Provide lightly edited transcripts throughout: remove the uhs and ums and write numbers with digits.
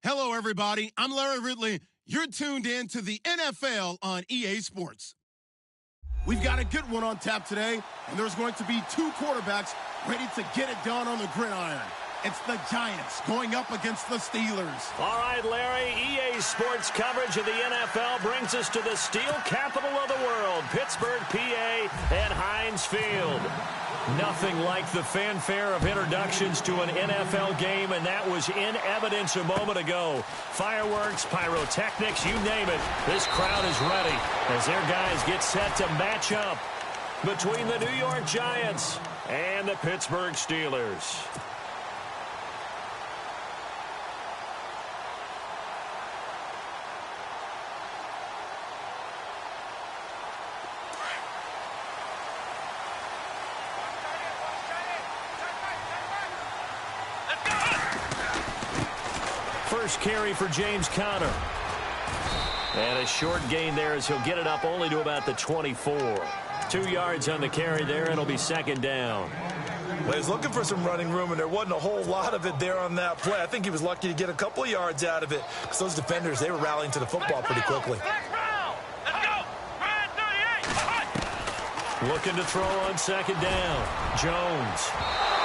Hello, everybody. I'm Larry Ridley. You're tuned in to the NFL on EA Sports. We've got a good one on tap today, and there's going to be two quarterbacks ready to get it done on the gridiron. It's the Giants going up against the Steelers. All right, Larry, EA Sports coverage of the NFL brings us to the steel capital of the world, Pittsburgh, PA, at Heinz Field. Nothing like the fanfare of introductions to an NFL game, and that was in evidence a moment ago. Fireworks, pyrotechnics, you name it. This crowd is ready as their guys get set to match up between the New York Giants and the Pittsburgh Steelers. First carry for James Conner. And a short gain there as he'll get it up only to about the 24. 2 yards on the carry there, and it'll be second down. Well, he was looking for some running room, and there wasn't a whole lot of it there on that play. I think he was lucky to get a couple of yards out of it because those defenders, they were rallying to the football pretty quickly. Looking to throw on second down. Jones.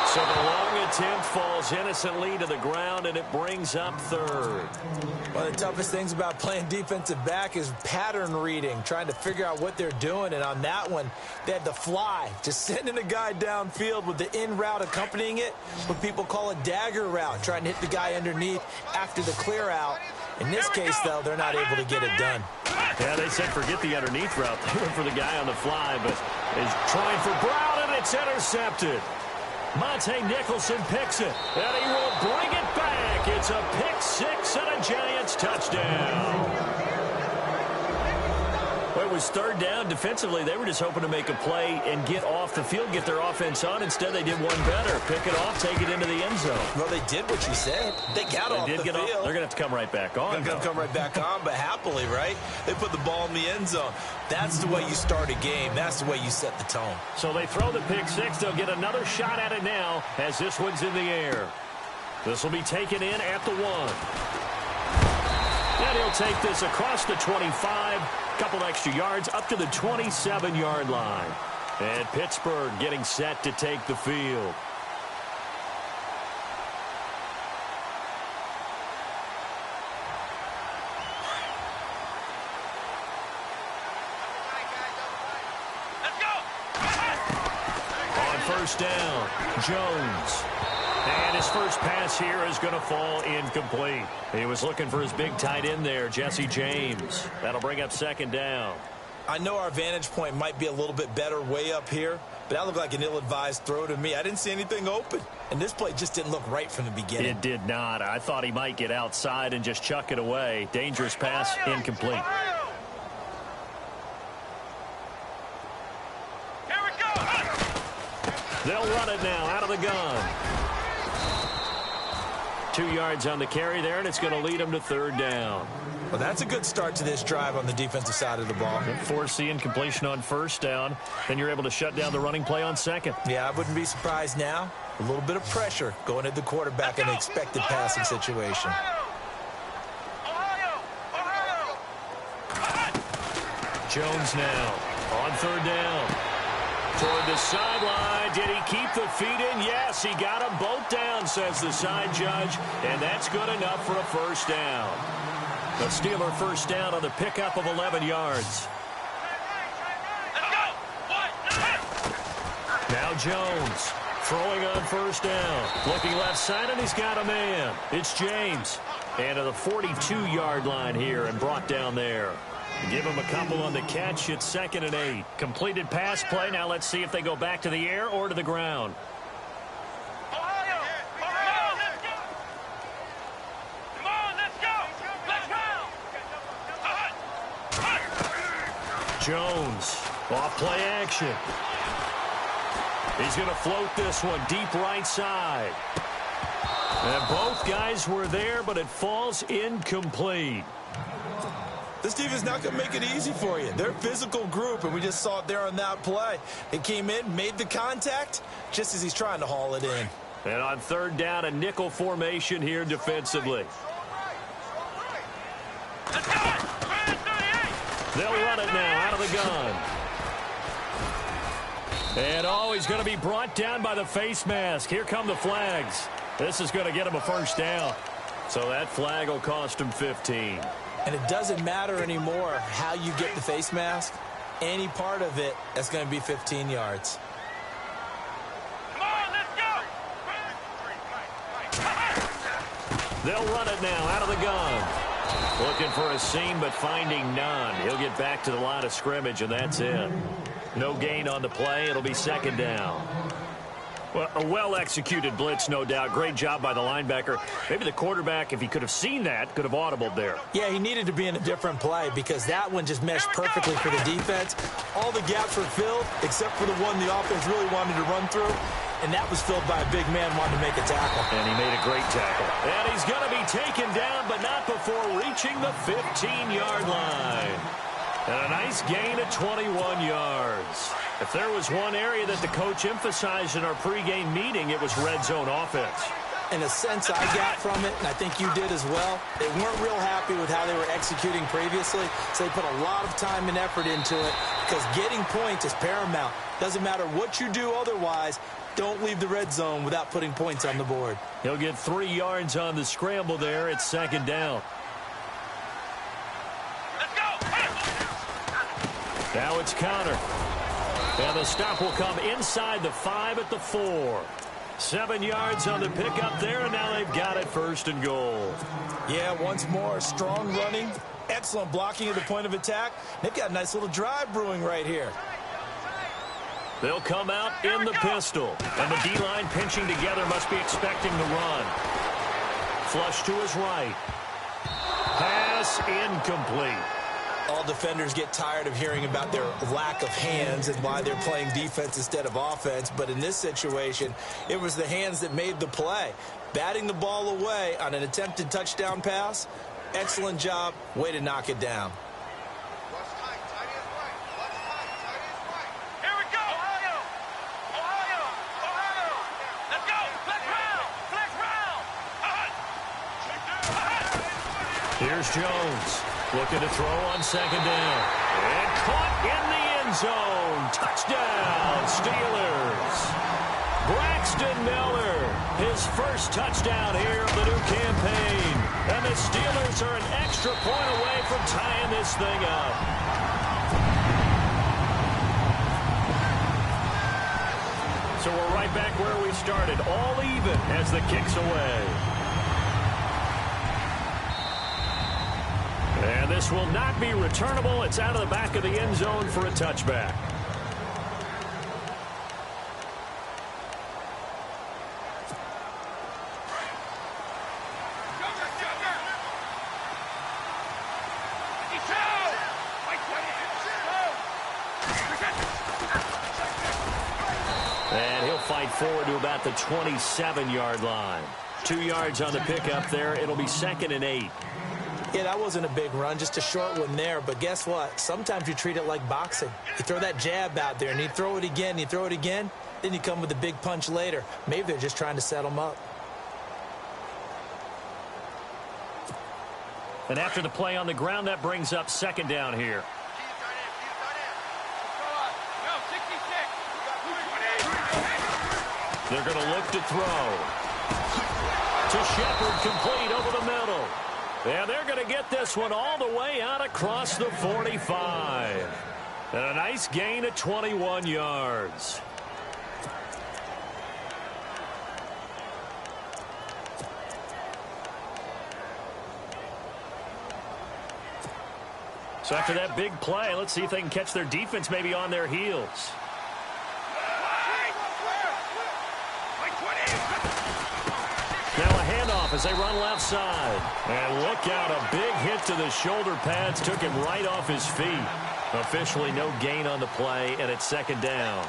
So the long attempt falls innocently to the ground, and it brings up third. One of the toughest things about playing defensive back is pattern reading, trying to figure out what they're doing. And on that one, they had to fly, just sending a guy downfield with the in route accompanying it, what people call a dagger route, trying to hit the guy underneath after the clear out. In this case, though, they're not able to get it done. Yeah, they said forget the underneath route. They went for the guy on the fly, but is trying for Brown, and it's intercepted. Monte Nicholson picks it, and he will bring it back. It's a pick six and a Giants touchdown. Well, it was third down. Defensively, they were just hoping to make a play and get off the field, get their offense on. Instead, they did one better. Pick it off, take it into the end zone. Well, they did what you said. They got off the field. They're going to have to come right back on. They're going to come right back on, but happily, right? They put the ball in the end zone. That's the way you start a game. That's the way you set the tone. So they throw the pick six. They'll get another shot at it now as this one's in the air. This will be taken in at the 1. And he'll take this across the 25, couple extra yards up to the 27-yard line. And Pittsburgh getting set to take the field. On first down, Jones. And his first pass here is going to fall incomplete. He was looking for his big tight end there, Jesse James. That'll bring up second down. I know our vantage point might be a little bit better way up here, but that looked like an ill-advised throw to me. I didn't see anything open, and this play just didn't look right from the beginning. It did not. I thought he might get outside and just chuck it away. Dangerous pass, incomplete. Here we go. They'll run it now out of the gun. 2 yards on the carry there, and it's going to lead them to third down. Well, that's a good start to this drive on the defensive side of the ball. Force the incompletion on first down. Then you're able to shut down the running play on second. Yeah, I wouldn't be surprised now. A little bit of pressure going at the quarterback in an expected passing situation. Jones now on third down. Toward the sideline. Did he keep the feet in? Yes, he got them both down, says the side judge. And that's good enough for a first down. The Steeler first down on the pickup of 11 yards. Now Jones throwing on first down. Looking left side, and he's got a man. It's James. And to the 42-yard line here and brought down there. Give him a couple on the catch. It's 2nd and 8. Completed pass play. Now let's see if they go back to the air or to the ground. Jones off play action. He's going to float this one deep right side. And both guys were there, but it falls incomplete. This defense is not going to make it easy for you. They're a physical group, and we just saw it there on that play. They came in, made the contact, just as he's trying to haul it in. And on third down, a nickel formation here defensively. They'll run it now out of the gun. And, oh, he's going to be brought down by the face mask. Here come the flags. This is going to get him a first down. So that flag will cost him 15. And it doesn't matter anymore how you get the face mask. Any part of it, that's going to be 15 yards. Come on, let's go! They'll run it now out of the gun. Looking for a seam, but finding none. He'll get back to the line of scrimmage, and that's it. No gain on the play. It'll be second down. Well, a well-executed blitz, no doubt. Great job by the linebacker. Maybe the quarterback, if he could have seen that, could have audibled there. Yeah, he needed to be in a different play because that one just meshed perfectly for the defense. All the gaps were filled except for the one the offense really wanted to run through, and that was filled by a big man wanting to make a tackle. And he made a great tackle. And he's going to be taken down, but not before reaching the 15-yard line. And a nice gain of 21 yards. If there was one area that the coach emphasized in our pregame meeting, it was red zone offense. In a sense I got from it, and I think you did as well, they weren't real happy with how they were executing previously, so they put a lot of time and effort into it because getting points is paramount. Doesn't matter what you do otherwise, don't leave the red zone without putting points on the board. He'll get 3 yards on the scramble there. It's second down. Now it's counter. And the stop will come inside the 5 at the 4. 7 yards on the pickup there, and now they've got it first and goal. Yeah, once more, strong running, excellent blocking at the point of attack. They've got a nice little drive brewing right here. They'll come out in the pistol, and the D-line pinching together must be expecting the run. Flush to his right. Pass incomplete. All defenders get tired of hearing about their lack of hands and why they're playing defense instead of offense. But in this situation, it was the hands that made the play. Batting the ball away on an attempted touchdown pass, excellent job. Way to knock it down. Here we go! Ohio! Ohio! Ohio! Let's go! Flex round! Flex round! Here's Jones. Looking to throw on second down. And caught in the end zone. Touchdown, Steelers. Braxton Miller, his first touchdown here of the new campaign. And the Steelers are an extra point away from tying this thing up. So we're right back where we started, all even as the kick's away. And this will not be returnable. It's out of the back of the end zone for a touchback. And he'll fight forward to about the 27-yard line. 2 yards on the pickup there. It'll be 2nd and 8. Yeah, that wasn't a big run, just a short one there. But guess what? Sometimes you treat it like boxing. You throw that jab out there, and you throw it again, you throw it again, then you come with a big punch later. Maybe they're just trying to set them up. And after the play on the ground, that brings up second down here. They're going to look to throw. To Shepard, complete over the middle. And they're going to get this one all the way out across the 45. And a nice gain of 21 yards. So after that big play, let's see if they can catch their defense maybe on their heels. Now a handoff as they run left side. And look out, a big hit to the shoulder pads took him right off his feet. Officially no gain on the play, and it's second down.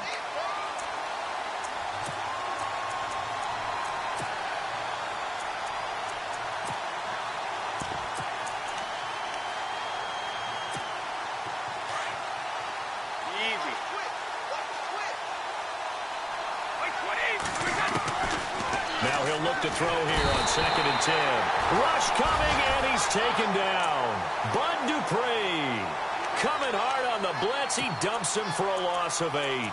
Now he'll look to throw here on 2nd and 10. Rush coming, and he's taken down. Bud Dupree coming hard on the blitz. He dumps him for a loss of 8.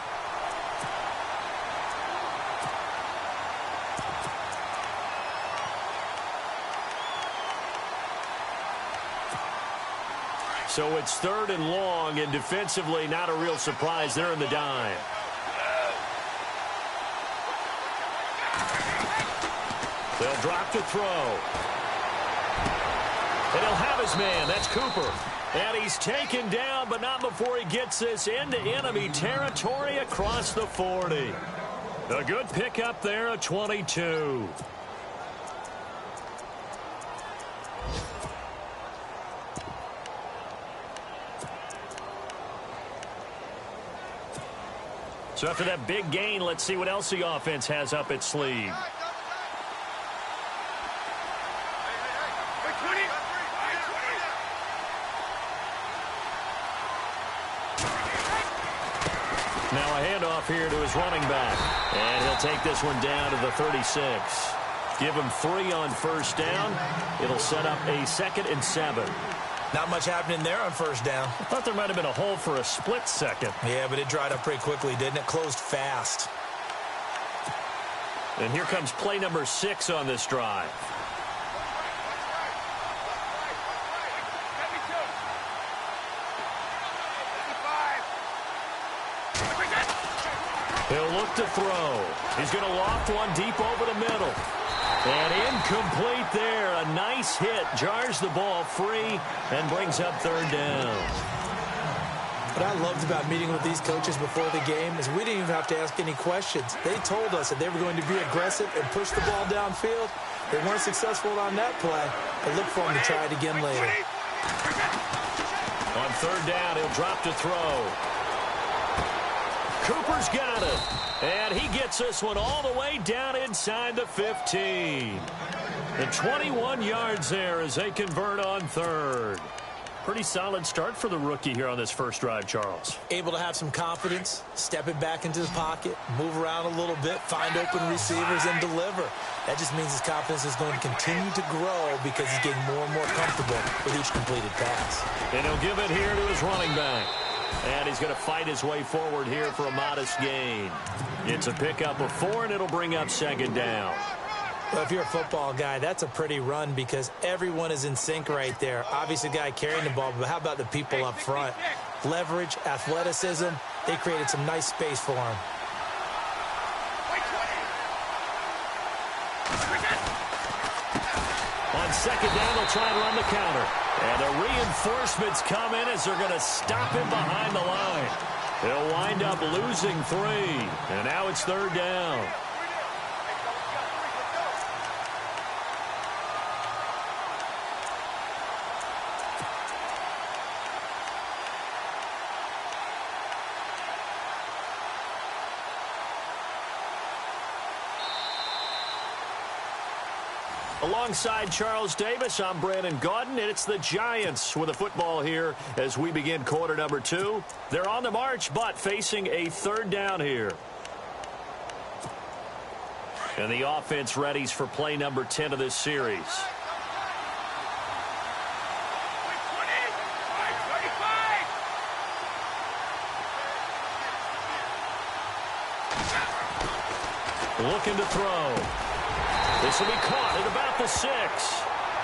So it's 3rd and long, and defensively not a real surprise. They're in the dime. They'll drop to throw. And he'll have his man. That's Cooper. And he's taken down, but not before he gets this into enemy territory across the 40. A good pickup there, a 22. So after that big gain, let's see what else the offense has up its sleeve. Now a handoff here to his running back. And he'll take this one down to the 36. Give him 3 on 1st down. It'll set up a 2nd and 7. Not much happening there on 1st down. I thought there might have been a hole for a split second. Yeah, but it dried up pretty quickly, didn't it? Closed fast. And here comes play number 6 on this drive. He'll look to throw. He's going to loft one deep over the middle. And incomplete there. A nice hit. Jars the ball free and brings up 3rd down. What I loved about meeting with these coaches before the game is we didn't even have to ask any questions. They told us that they were going to be aggressive and push the ball downfield. They weren't successful on that play, but look for them to try it again later. On 3rd down, he'll drop to throw. Cooper's got it. And he gets this one all the way down inside the 15. The 21 yards there as they convert on 3rd. Pretty solid start for the rookie here on this first drive, Charles. Able to have some confidence, step it back into his pocket, move around a little bit, find open receivers, and deliver. That just means his confidence is going to continue to grow because he's getting more and more comfortable with each completed pass. And he'll give it here to his running back. And he's going to fight his way forward here for a modest gain. It's a pickup of 4, and it'll bring up 2nd down. Well, if you're a football guy, that's a pretty run because everyone is in sync right there. Obviously, the guy carrying the ball, but how about the people up front? Leverage, athleticism, they created some nice space for him. On 2nd down, they'll try to run the counter. And the reinforcements come in as they're going to stop him behind the line. They'll wind up losing 3. And now it's 3rd down. Alongside Charles Davis, I'm Brandon Gaudin, and it's the Giants with the football here as we begin quarter number 2. They're on the march, but facing a 3rd down here. And the offense readies for play number 10 of this series. Looking to throw. This will be caught at about the 6.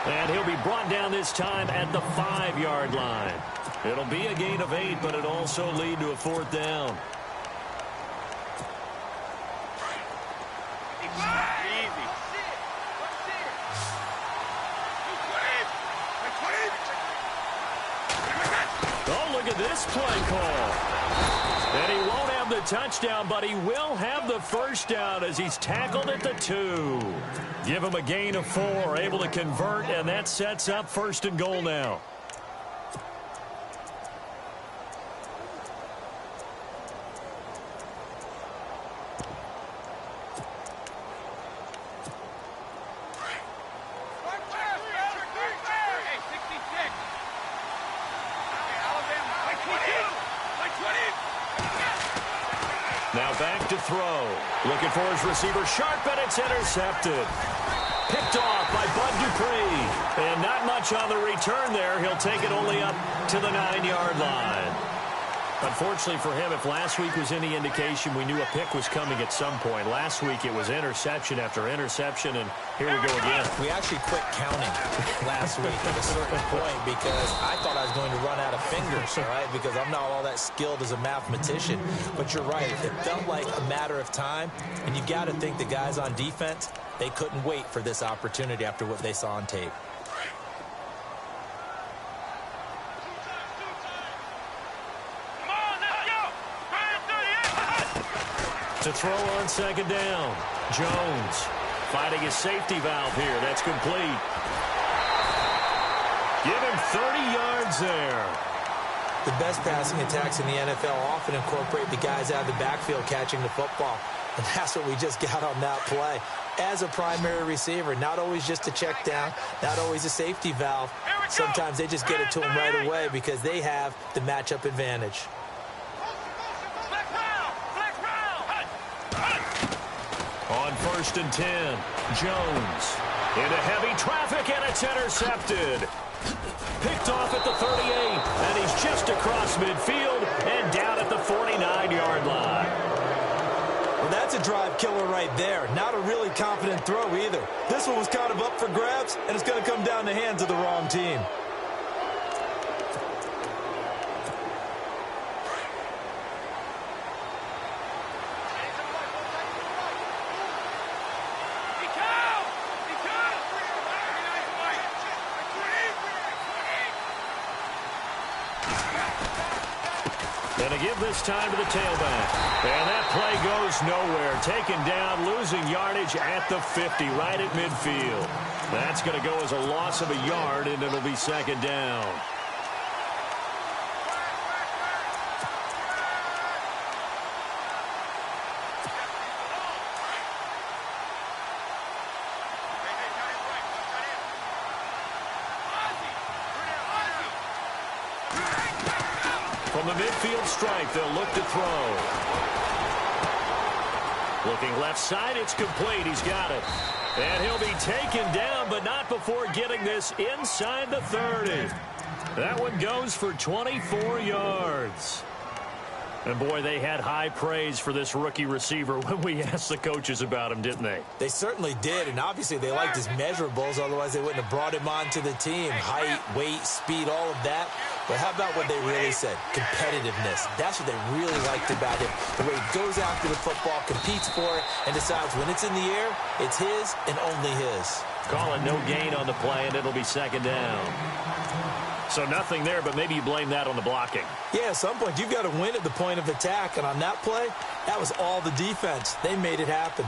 And he'll be brought down this time at the 5-yard line. It'll be a gain of 8, but it'll also lead to a 4th down. Oh, look at this play call. And he won't have the touchdown, but he will have the 1st down as he's tackled at the 2. Give him a gain of 4, able to convert, and that sets up 1st and goal now. Now back to throw. Looking for his receiver sharp, and it's intercepted. Picked off by Bud Dupree. And not much on the return there. He'll take it only up to the 9-yard line. Unfortunately for him, if last week was any indication, we knew a pick was coming at some point. Last week it was interception after interception, and here we go again. We actually quit counting last week at a certain point because I thought I was going to run out of fingers, all right, because I'm not all that skilled as a mathematician. But you're right. It felt like a matter of time, and you've got to think the guys on defense, they couldn't wait for this opportunity after what they saw on tape. To throw on second down. Jones fighting his safety valve here. That's complete. Give him 30 yards there. The best passing attacks in the NFL often incorporate the guys out of the backfield catching the football. And that's what we just got on that play. As a primary receiver, not always just a check down, not always a safety valve. Sometimes they just get it to them right away because they have the matchup advantage. On 1st and 10, Jones into heavy traffic, and it's intercepted. Picked off at the 38, and he's just across midfield and down at the 49-yard line. Well, that's a drive killer right there. Not a really confident throw either. This one was kind of up for grabs, and it's going to come down the hands of the wrong team. And to give this time to the tailback. And that play goes nowhere. Taken down, losing yardage at the 50, right at midfield. That's going to go as a loss of a yard, and it'll be second down. From the midfield stripe, they'll look to throw. Looking left side, it's complete. He's got it. And he'll be taken down, but not before getting this inside the 30. That one goes for 24 yards. And, boy, they had high praise for this rookie receiver when we asked the coaches about him, didn't they? They certainly did, and obviously they liked his measurables, otherwise they wouldn't have brought him onto the team. Height, weight, speed, all of that. But how about what they really said? Competitiveness. That's what they really liked about him. The way he goes after the football, competes for it, and decides when it's in the air, it's his and only his. Call it no gain on the play, and it'll be second down. So nothing there, but maybe you blame that on the blocking. Yeah, at some point you've got to win at the point of attack, and on that play, that was all the defense. They made it happen.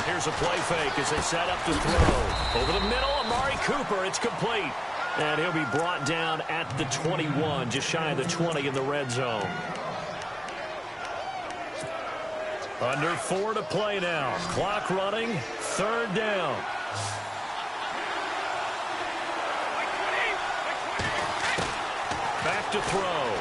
Here's a play fake as they set up to throw. Over the middle, Amari Cooper, it's complete. And he'll be brought down at the 21, just shy of the 20 in the red zone. Under 4 to play now. Clock running. Third down. Back to throw.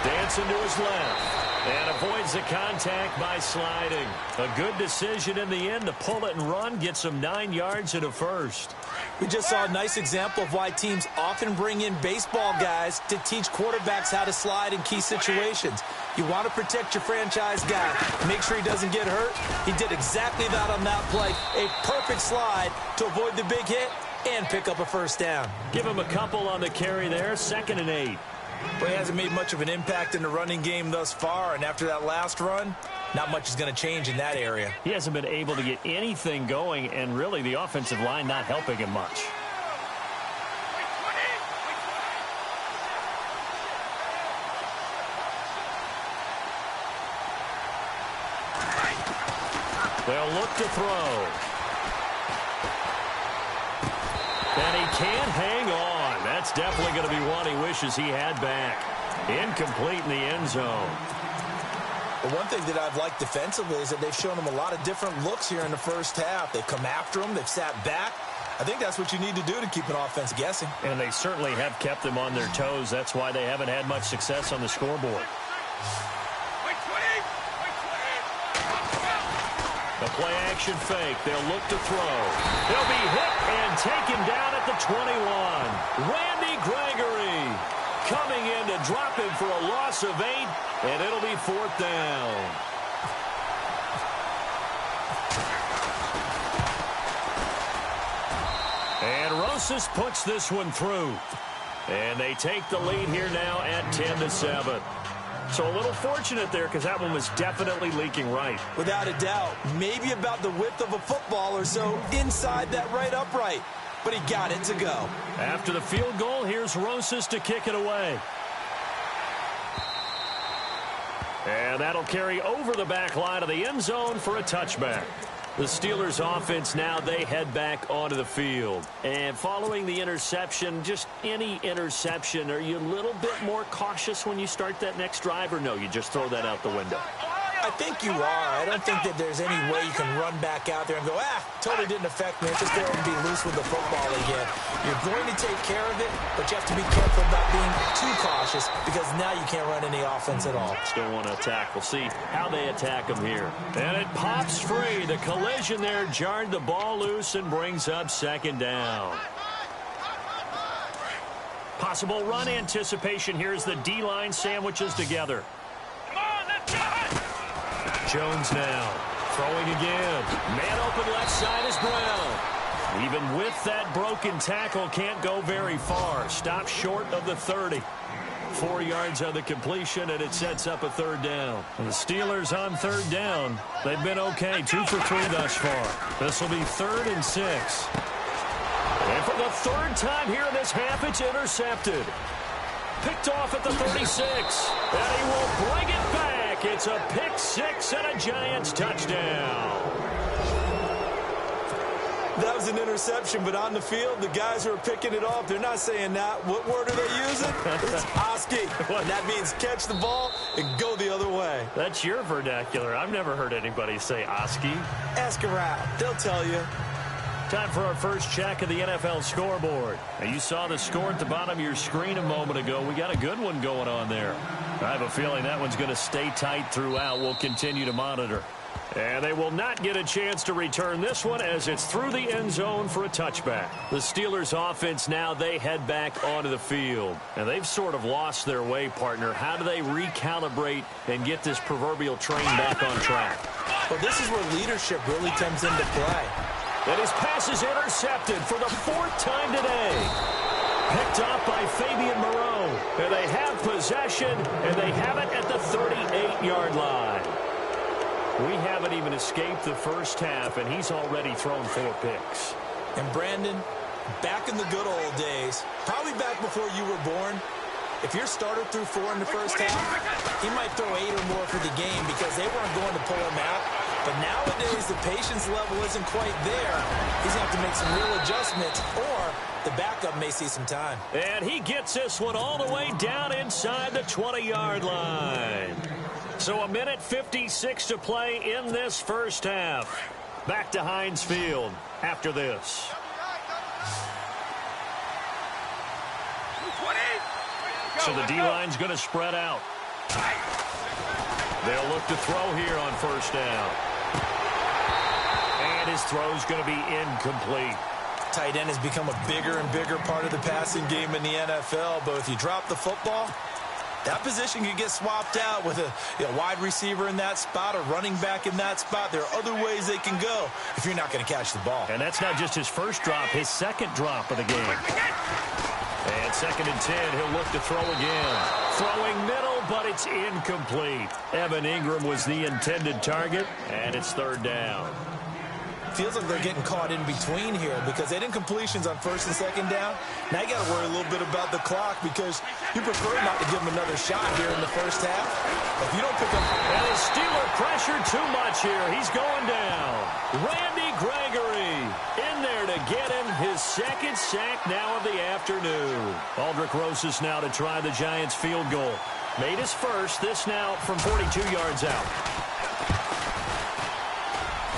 Dancing to his left. And avoids the contact by sliding. A good decision in the end to pull it and run. Gets him 9 yards and a first. We just saw a nice example of why teams often bring in baseball guys to teach quarterbacks how to slide in key situations. You want to protect your franchise guy. Make sure he doesn't get hurt. He did exactly that on that play. A perfect slide to avoid the big hit and pick up a first down. Give him a couple on the carry there. 2nd and 8. But he hasn't made much of an impact in the running game thus far, and after that last run, not much is going to change in that area. He hasn't been able to get anything going, and really the offensive line not helping him much. They'll look to throw. And he can't hang on. That's definitely going to be one he wishes he had back. Incomplete in the end zone. But one thing that I've liked defensively is that they've shown them a lot of different looks here in the first half. They've come after them. They've sat back. I think that's what you need to do to keep an offense guessing. And they certainly have kept them on their toes. That's why they haven't had much success on the scoreboard. The play-action fake. They'll look to throw. He'll be hit and taken down at the 21. Randy Gregory coming in to drop him for a loss of 8, and it'll be 4th down. And Rosas puts this one through. And they take the lead here now at 10-7. So a little fortunate there because that one was definitely leaking right. Without a doubt. Maybe about the width of a football or so inside that right upright. But he got it to go. After the field goal, here's Rosas to kick it away. And that'll carry over the back line of the end zone for a touchback. The Steelers offense now, they head back onto the field. And following the interception, just any interception, are you a little bit more cautious when you start that next drive, or no, you just throw that out the window? I think you are. I don't think that there's any way you can run back out there and go, totally didn't affect me. Just go and be loose with the football again. You're going to take care of it, but you have to be careful about being too cautious because now you can't run any offense at all. Still want to attack. We'll see how they attack them here. And it pops free. The collision there jarred the ball loose and brings up 2nd down. Possible run anticipation here as the D-line sandwiches together. Jones now throwing again. Man open left side is Brown. Even with that broken tackle, can't go very far. Stops short of the 30. 4 yards on the completion, and it sets up a 3rd down. And the Steelers on 3rd down, they've been okay. 2 for 3 thus far. This will be 3rd and 6. And for the 3rd time here in this half, it's intercepted. Picked off at the 36. And he will bring it back. It's a pick 6 and a Giants touchdown. That was an interception, but on the field, the guys who are picking it off, they're not saying that. What word are they using? It's Oski. And that means catch the ball and go the other way. That's your vernacular. I've never heard anybody say Oski. Ask around. They'll tell you. Time for our first check of the NFL scoreboard. Now, you saw the score at the bottom of your screen a moment ago. We got a good one going on there. I have a feeling that one's going to stay tight throughout. We'll continue to monitor. And they will not get a chance to return this one as it's through the end zone for a touchback. The Steelers offense now, they head back onto the field. And they've sort of lost their way, partner. How do they recalibrate and get this proverbial train back on track? Well, this is where leadership really comes into play. And his pass is intercepted for the 4th time today. Picked off by Fabian Moreau. And they have possession, and they have it at the 38-yard line. We haven't even escaped the first half, and he's already thrown 4 picks. And Brandon, back in the good old days, probably back before you were born, if your starter threw 4 in the first half, he might throw 8 or more for the game because they weren't going to pull him out. But nowadays, the patience level isn't quite there. He's going to have to make some real adjustments, or the backup may see some time. And he gets this one all the way down inside the 20-yard line. So 1:56 to play in this first half. Back to Heinz Field after this. So the D-line's going to spread out. They'll look to throw here on first down. And his throw's going to be incomplete. Tight end has become a bigger and bigger part of the passing game in the NFL. But if you drop the football, that position can get swapped out with a wide receiver in that spot, a running back in that spot. There are other ways they can go if you're not going to catch the ball. And that's not just his first drop, his second drop of the game. And 2nd and 10, he'll look to throw again. Throwing middle, but it's incomplete. Evan Ingram was the intended target, and it's 3rd down. Feels like they're getting caught in between here because they did completions on 1st and 2nd down. Now you got to worry a little bit about the clock because you prefer not to give them another shot here in the first half. If you don't pick up... And the Steeler pressure too much here. He's going down. Randy Gregory in there to get him his 2nd sack now of the afternoon. Aldrick Rosas now to try the Giants field goal. Made his first. This now from 42 yards out.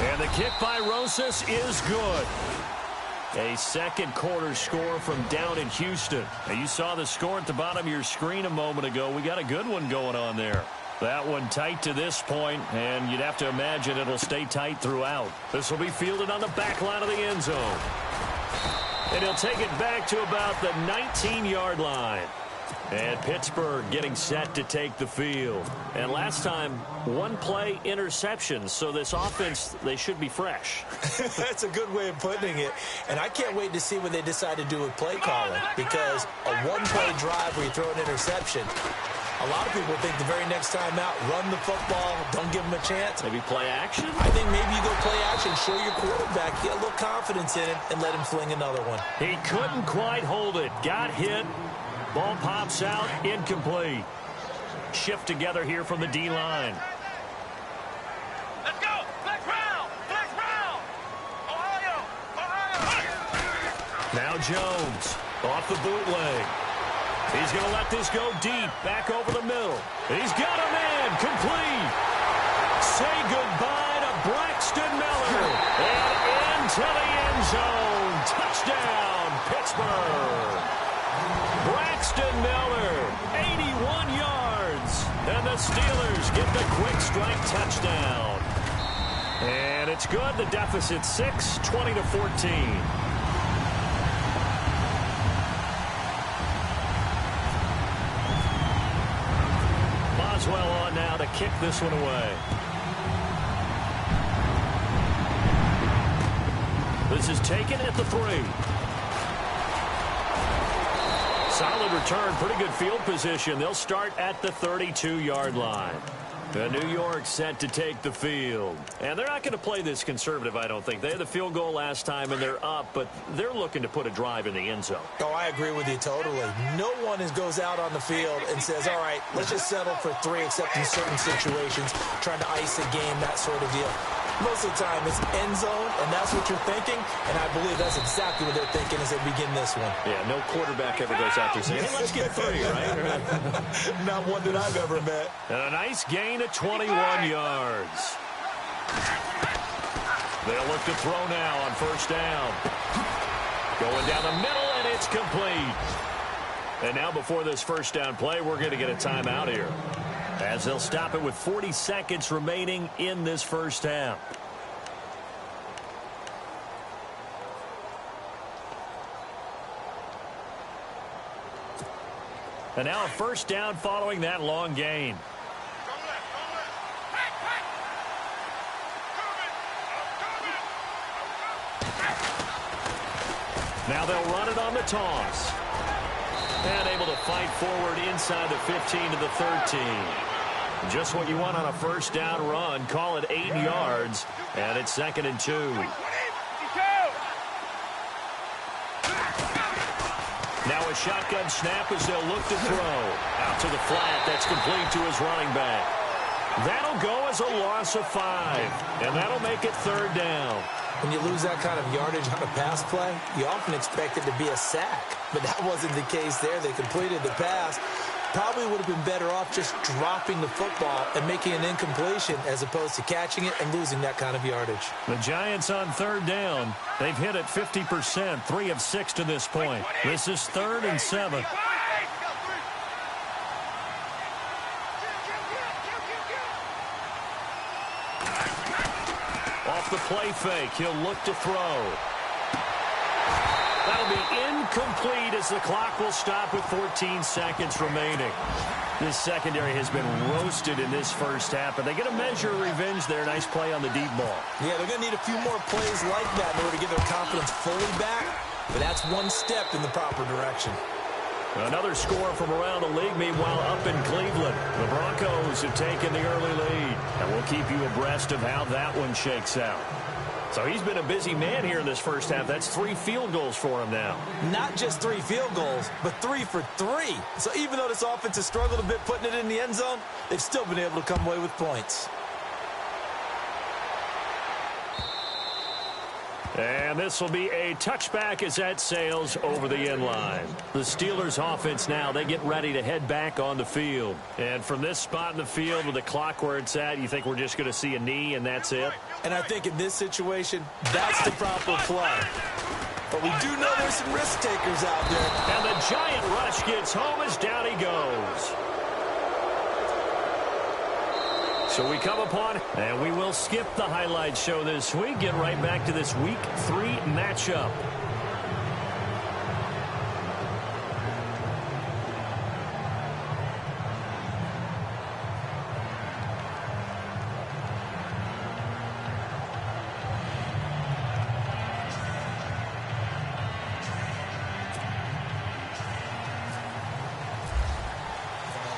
And the kick by Rosas is good. A second quarter score from down in Houston. Now, you saw the score at the bottom of your screen a moment ago. We got a good one going on there. That one tight to this point, and you'd have to imagine it'll stay tight throughout. This will be fielded on the back line of the end zone. And he'll take it back to about the 19-yard line. And Pittsburgh getting set to take the field. And last time, one play interception. So this offense, they should be fresh. That's a good way of putting it. And I can't wait to see what they decide to do with play calling. Because a one-play drive where you throw an interception, a lot of people think the very next time out, run the football, don't give them a chance. Maybe play action? I think maybe you go play action, show your quarterback, get a little confidence in him, and let him fling another one. He couldn't quite hold it. Got hit. Ball pops out, incomplete. Shift together here from the D-line. Let's go! Flex round! Flex round! Ohio! Now Jones off the bootleg. He's going to let this go deep, back over the middle. He's got a man, complete. Say goodbye to Braxton Miller. And into the end zone. Touchdown, Pittsburgh. Braxton Miller, 81 yards. And the Steelers get the quick strike touchdown. And it's good. The deficit 6, 20-14. Boswell on now to kick this one away. This is taken at the 3. Solid return, pretty good field position. They'll start at the 32-yard line. New York set to take the field. And they're not going to play this conservative, I don't think. They had the field goal last time, and they're up, but they're looking to put a drive in the end zone. Oh, I agree with you totally. No one goes out on the field and says, all right, let's just settle for 3, except in certain situations, trying to ice a game, that sort of deal. Most of the time, it's end zone, and that's what you're thinking, and I believe that's exactly what they're thinking as they begin this one. Yeah, no quarterback ever goes out there saying, hey, let's get 3, right? Not one that I've ever met. And a nice gain of 21 yards. They'll look to throw now on first down. Going down the middle, and it's complete. And now before this first down play, we're going to get a timeout here, as they'll stop it with 40 seconds remaining in this first half. And now a first down following that long gain. Now they'll run it on the toss. And able to fight forward inside the 15 to the 13. Just what you want on a first down run. Call it 8 yards. And it's 2nd and 2. Now a shotgun snap as they'll look to throw. Out to the flat. That's complete to his running back. That'll go as a loss of 5. And that'll make it 3rd down. When you lose that kind of yardage on a pass play, you often expect it to be a sack. But that wasn't the case there. They completed the pass. Probably would have been better off just dropping the football and making an incompletion as opposed to catching it and losing that kind of yardage. The Giants on 3rd down. They've hit it 50%, 3 of 6 to this point. This is 3rd and 7. Off the play fake, he'll look to throw. That'll be incomplete as the clock will stop with 14 seconds remaining. This secondary has been roasted in this first half, but they get a measure of revenge there. Nice play on the deep ball. Yeah, they're going to need a few more plays like that in order to get their confidence fully back, but that's one step in the proper direction. Another score from around the league, meanwhile, up in Cleveland. The Broncos have taken the early lead, and we'll keep you abreast of how that one shakes out. So he's been a busy man here in this first half. That's 3 field goals for him now. Not just 3 field goals, but 3 for 3. So even though this offense has struggled a bit putting it in the end zone, they've still been able to come away with points. And this will be a touchback as that sails over the end line. The Steelers offense now, they get ready to head back on the field. And from this spot in the field with the clock where it's at, you think we're just going to see a knee and that's it? And I think in this situation, that's the proper play. But we do know there's some risk takers out there. And the giant rush gets home as down he goes. So we come upon, and we will skip the highlight show this week. Get right back to this Week 3 matchup.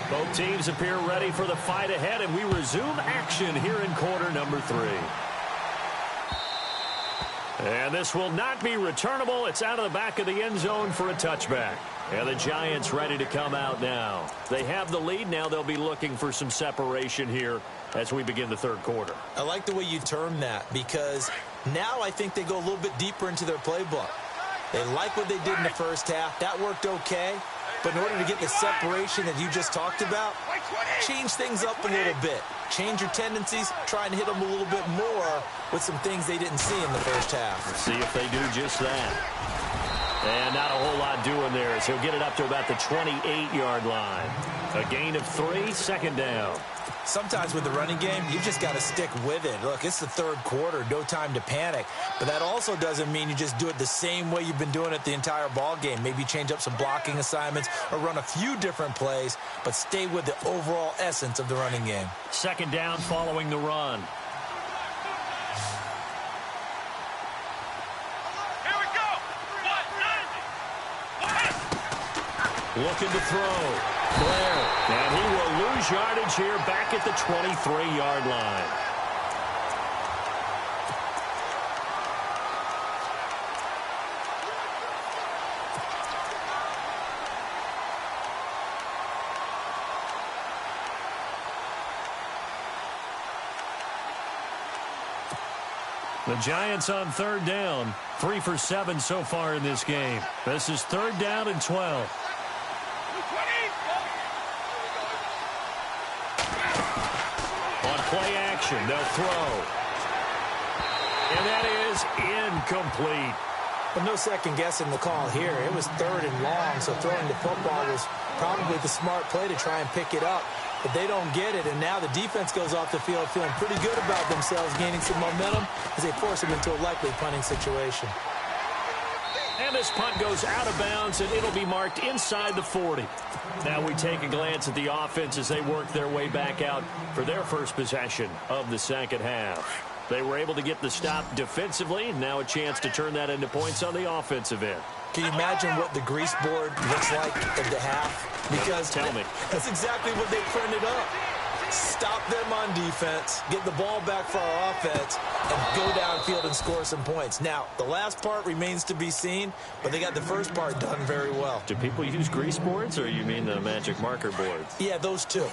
Both teams appear ready for the fight ahead, and we resume action here in quarter number 3. And this will not be returnable. It's out of the back of the end zone for a touchback. And the Giants ready to come out now. They have the lead. Now they'll be looking for some separation here as we begin the third quarter. I like the way you term that because now I think they go a little bit deeper into their playbook. They like what they did in the first half. That worked okay. But in order to get the separation that you just talked about, change things up a little bit. Change your tendencies, try and hit them a little bit more with some things they didn't see in the first half. Let's see if they do just that. And not a whole lot doing there as he'll get it up to about the 28-yard line. A gain of 3, second down. Sometimes with the running game, you just got to stick with it. Look, it's the third quarter, no time to panic. But that also doesn't mean you just do it the same way you've been doing it the entire ball game. Maybe change up some blocking assignments or run a few different plays, but stay with the overall essence of the running game. Second down following the run. Here we go. Looking to throw. Blair. And he will lose yardage here back at the 23-yard line. The Giants on third down. 3 for 7 so far in this game. This is third down and 12. Play action, they'll throw. And that is incomplete. But no second guessing the call here. It was third and long, so throwing the football was probably the smart play to try and pick it up. But they don't get it, and now the defense goes off the field feeling pretty good about themselves, gaining some momentum as they force them into a likely punting situation. And this punt goes out of bounds, and it'll be marked inside the 40. Now we take a glance at the offense as they work their way back out for their first possession of the second half. They were able to get the stop defensively, and now a chance to turn that into points on the offensive end. Can you imagine what the grease board looks like at the half? Because tell me. That's exactly what they printed up. Stop them on defense, get the ball back for our offense, and go downfield and score some points. Now, the last part remains to be seen, but they got the first part done very well. Do people use grease boards, or you mean the magic marker boards? Yeah, those two.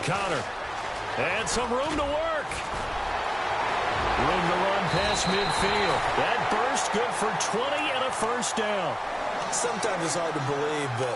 Connor. And some room to work. Room to run past midfield. That burst good for 20 and a first down. Sometimes it's hard to believe, but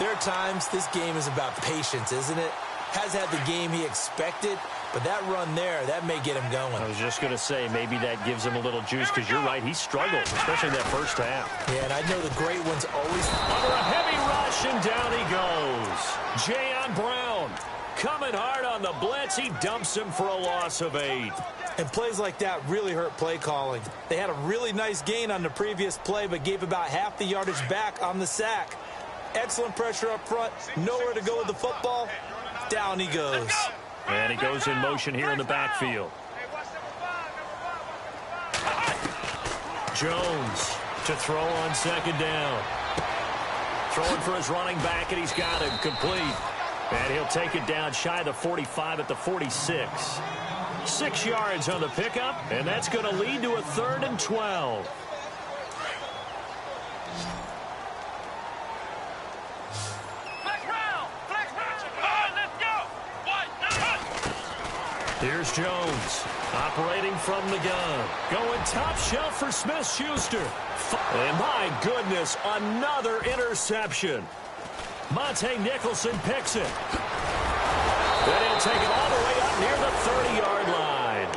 there are times this game is about patience, isn't it? Has had the game he expected, but that run there, that may get him going. I was just going to say, maybe that gives him a little juice, because you're right, he struggled, especially that first half. Yeah, and I know the great ones always... Under a heavy rush, and down he goes. Jayon Brown coming hard on the blitz. He dumps him for a loss of 8. And plays like that really hurt play calling. They had a really nice gain on the previous play, but gave about half the yardage back on the sack. Excellent pressure up front. Nowhere to go with the football. Down he goes. And he goes in motion here in the backfield. Jones to throw on second down. Throwing for his running back, and he's got him complete. And he'll take it down shy of the 45 at the 46. 6 yards on the pickup, and that's going to lead to a 3rd and 12. Flex round! Flex round! Let's go! Here's Jones, operating from the gun. Going top shelf for Smith-Schuster. And my goodness, another interception. Monte Nicholson picks it. Then he'll take it all the way up near the 30-yard line.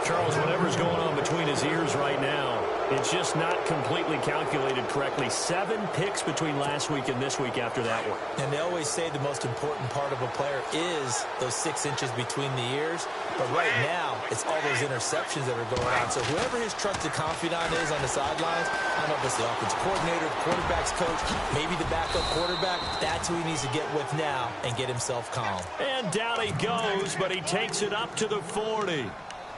Charles, whatever's going on between his ears right now, it's just not completely calculated correctly. 7 picks between last week and this week after that one. And they always say the most important part of a player is those 6 inches between the ears. But right now, it's all those interceptions that are going on. So whoever his trusted confidant is on the sidelines, I don't know if it's the offensive coordinator, the quarterback's coach, maybe the backup quarterback, that's who he needs to get with now and get himself calm. And down he goes, but he takes it up to the 40.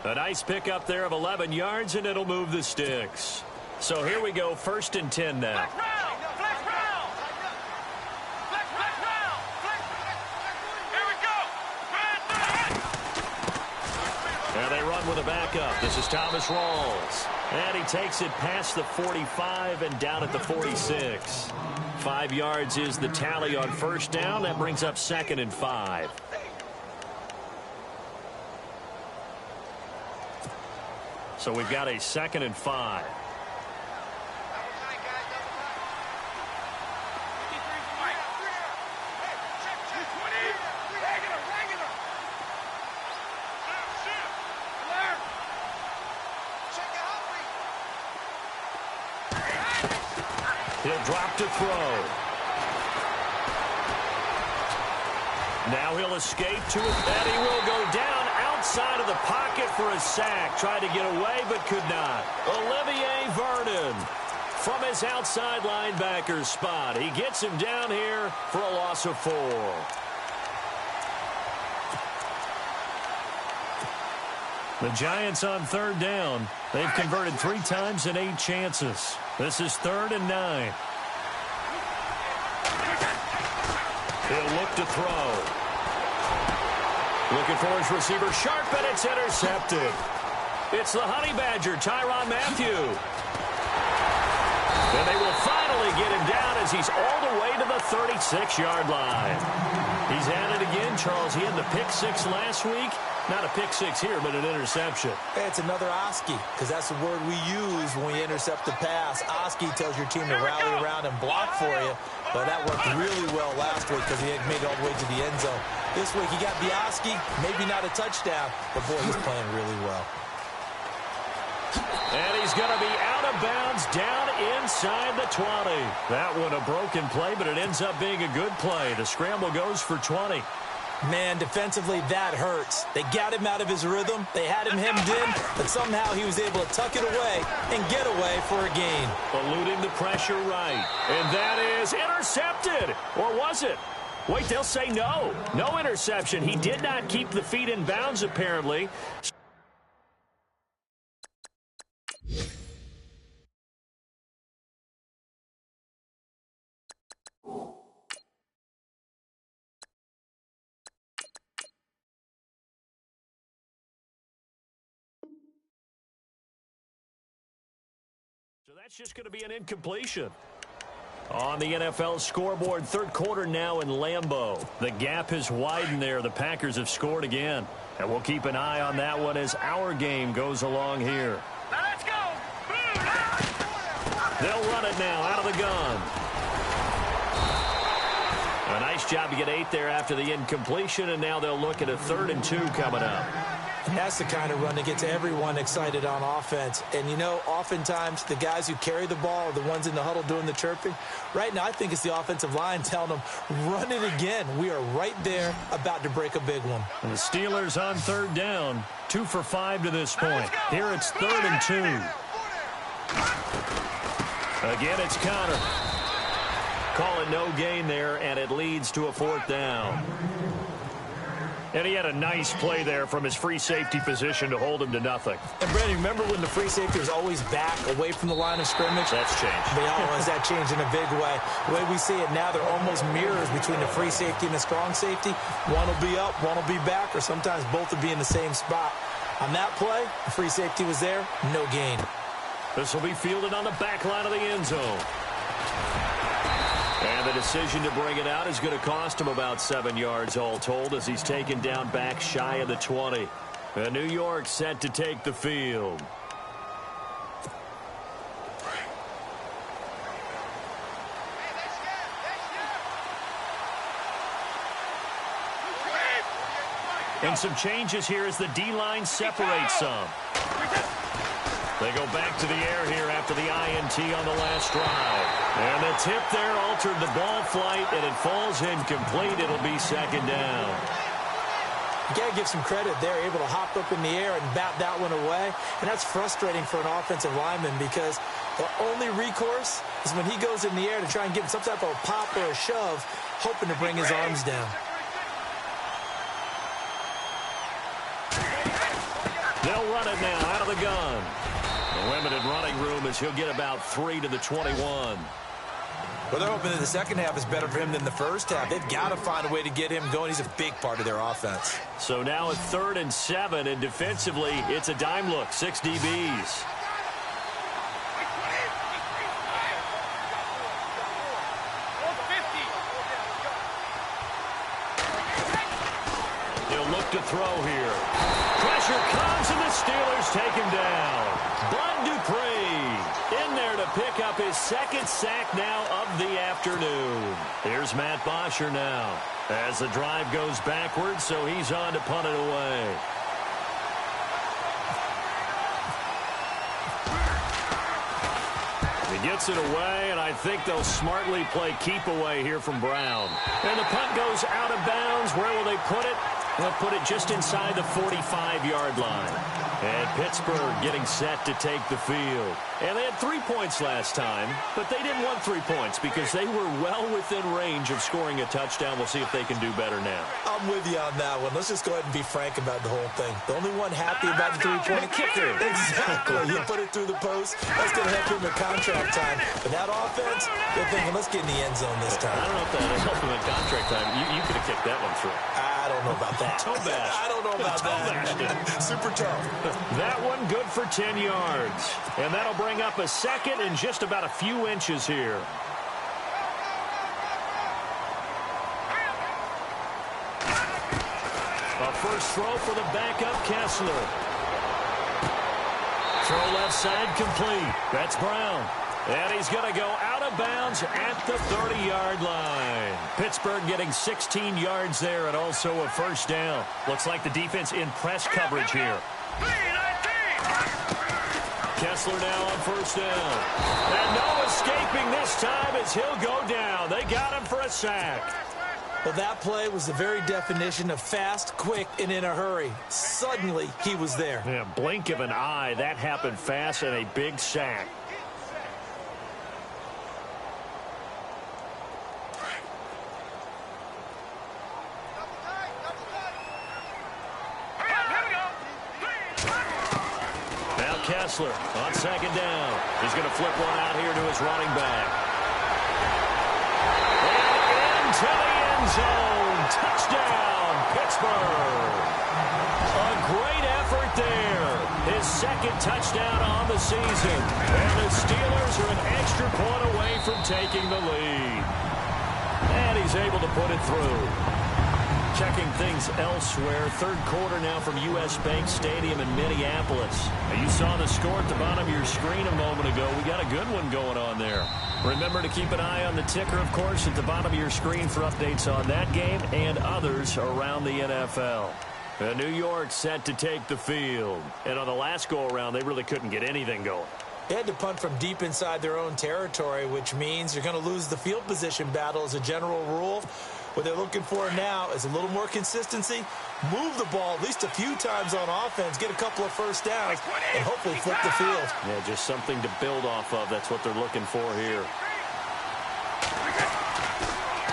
A nice pickup there of 11 yards, and it'll move the sticks. So here we go, 1st and 10 now. Here we go. And they run with a backup. This is Thomas Rawls. And he takes it past the 45 and down at the 46. 5 yards is the tally on 1st down. That brings up 2nd and 5. So we've got a 2nd and 5. He'll drop to throw. Now he'll escape to it, and he will go down outside of the pocket for a sack. Tried to get away, but could not. Olivier Vernon from his outside linebacker spot. He gets him down here for a loss of 4. The Giants on 3rd down. They've converted 3 times in 8 chances. This is 3rd and 9. He'll look to throw. Looking for his receiver, Sharp, and it's intercepted. It's the Honey Badger, Tyrann Mathieu. And they will finally get him down as he's all the way to the 36-yard line. He's at it again, Charles. He had the pick 6 last week. Not a pick 6 here, but an interception. Hey, it's another Oski, because that's the word we use when we intercept the pass. Oski tells your team to rally around and block for you. But that worked really well last week because he had made it all the way to the end zone. This week he got Oski, maybe not a touchdown, but boy, he's playing really well. And he's going to be out of bounds down inside the 20. That one a broken play, but it ends up being a good play. The scramble goes for 20. Man, defensively, that hurts. They got him out of his rhythm. They had him hemmed in, but somehow he was able to tuck it away and get away for a gain. Eluding the pressure right. And that is intercepted. Or was it? Wait, they'll say no. No interception. He did not keep the feet in bounds, apparently. So that's just going to be an incompletion. On the NFL scoreboard, 3rd quarter now in Lambeau. The gap has widened there. The Packers have scored again. And we'll keep an eye on that one as our game goes along here. Now let's go. They'll run it now out of the gun. A nice job to get 8 there after the incompletion, and now they'll look at a 3rd and 2 coming up. And that's the kind of run that gets everyone excited on offense. And, you know, oftentimes the guys who carry the ball are the ones in the huddle doing the chirping. Right now, I think it's the offensive line telling them, run it again. We are right there about to break a big one. And the Steelers on 3rd down, 2 for 5 to this point. Here it's 3rd and 2. Again, it's Connor. Call it no gain there, and it leads to a 4th down. And he had a nice play there from his free safety position to hold him to nothing. And, Brandon, remember when the free safety was always back away from the line of scrimmage? That's changed. Has that changed in a big way? The way we see it now, they're almost mirrors between the free safety and the strong safety. One will be up, one will be back, or sometimes both will be in the same spot. On that play, the free safety was there, no gain. This will be fielded on the back line of the end zone. And And the decision to bring it out is going to cost him about 7 yards all told as he's taken down back shy of the 20. And New York set to take the field. And some changes here as the D-line separates some. They go back to the air here after the INT on the last drive. And the tip there altered the ball flight, and it falls incomplete. It'll be second down. You got to give some credit. They're able to hop up in the air and bat that one away. And that's frustrating for an offensive lineman because the only recourse is when he goes in the air to try and get some type of a pop or a shove, hoping to bring his arms down. They'll run it now out of the gun. The limited running room as he'll get about 3 to the 21. Well, they're hoping that the second half is better for him than the first half. They've got to find a way to get him going. He's a big part of their offense. So now at 3rd and 7, and defensively, it's a dime look, 6 DBs. He'll look to throw here. Pressure comes, and the Steelers take him down. Bud Dupree in there to pick up his second sack now of the afternoon. Here's Matt Bosher now as the drive goes backwards, so he's on to punt it away. He gets it away, and I think they'll smartly play keep away here from Brown. And the punt goes out of bounds. Where will they put it? They'll put it just inside the 45-yard line. And Pittsburgh getting set to take the field. And they had 3 points last time, but they didn't want 3 points because they were well within range of scoring a touchdown. We'll see if they can do better now. I'm with you on that one. Let's just go ahead and be frank about the whole thing. The only one happy about the three-point kicker. Exactly. You put it through the post. That's going to help him in contract time. But that offense, they're thinking, let's get in the end zone this time. I don't know if that helped him in contract time. You could have kicked that one through. I don't know about that. Toe bash. I don't know about that. Super tough. That one good for 10 yards. And that'll bring up a second and just about a few inches here. A first throw for the backup Kessler. Throw left side complete. That's Brown. And he's going to go out of bounds at the 30-yard line. Pittsburgh getting 16 yards there and also a first down. Looks like the defense in press coverage here. Kessler now on first down. And no escaping this time as he'll go down. They got him for a sack. Well, that play was the very definition of fast, quick, and in a hurry. Suddenly, he was there. Yeah, blink of an eye. That happened fast and a big sack. Kessler on second down. He's going to flip one out here to his running back. And into the end zone. Touchdown, Pittsburgh. A great effort there. His second touchdown on the season. And the Steelers are an extra point away from taking the lead. And he's able to put it through. Checking things elsewhere. Third quarter now from U.S. Bank Stadium in Minneapolis. Now you saw the score at the bottom of your screen a moment ago. We got a good one going on there. Remember to keep an eye on the ticker, of course, at the bottom of your screen for updates on that game and others around the NFL. And New York set to take the field. And on the last go-around, they really couldn't get anything going. They had to punt from deep inside their own territory, which means you're going to lose the field position battle as a general rule. What they're looking for now is a little more consistency, move the ball at least a few times on offense, get a couple of first downs, and hopefully flip the field. Yeah, just something to build off of. That's what they're looking for here.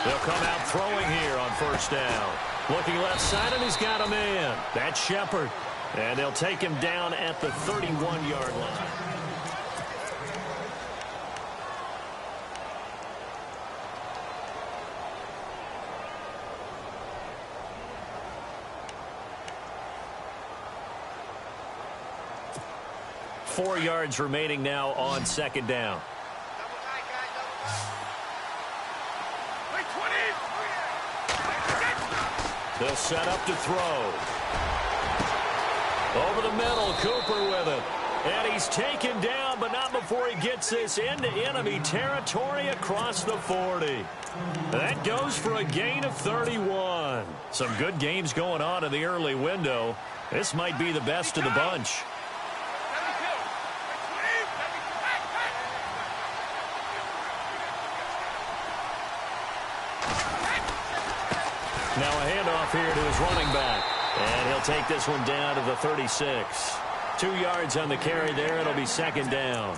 They'll come out throwing here on first down. Looking left side, and he's got a man. That's Shepard. And they'll take him down at the 31-yard line. .4 yards remaining now on second down. They'll set up to throw. Over the middle, Cooper with it. And he's taken down, but not before he gets this into enemy territory across the 40. That goes for a gain of 31. Some good games going on in the early window. This might be the best of the bunch. Now a handoff here to his running back. And he'll take this one down to the 36. 2 yards on the carry there. It'll be second down.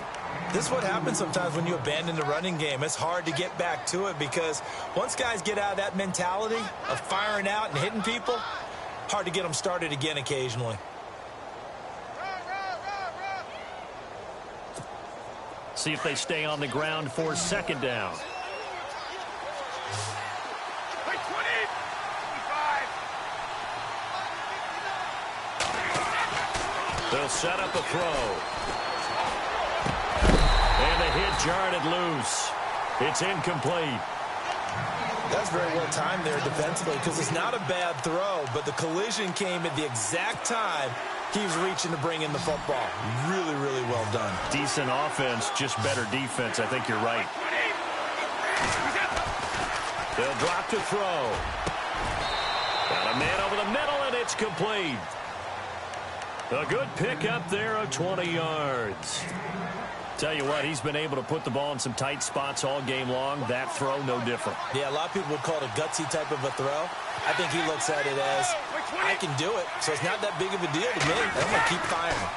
This is what happens sometimes when you abandon the running game. It's hard to get back to it because once guys get out of that mentality of firing out and hitting people, hard to get them started again occasionally. See if they stay on the ground for second down. They'll set up a throw. And the hit jarred it loose. It's incomplete. That's very well timed there defensively because it's not a bad throw, but the collision came at the exact time he was reaching to bring in the football. Really, really well done. Decent offense, just better defense. I think you're right. They'll drop to throw. Got a man over the middle, and it's complete. A good pickup there of 20 yards. Tell you what, he's been able to put the ball in some tight spots all game long. That throw, no different. Yeah, a lot of people would call it a gutsy type of a throw. I think he looks at it as, I can do it, so it's not that big of a deal to me. I'm going to keep firing.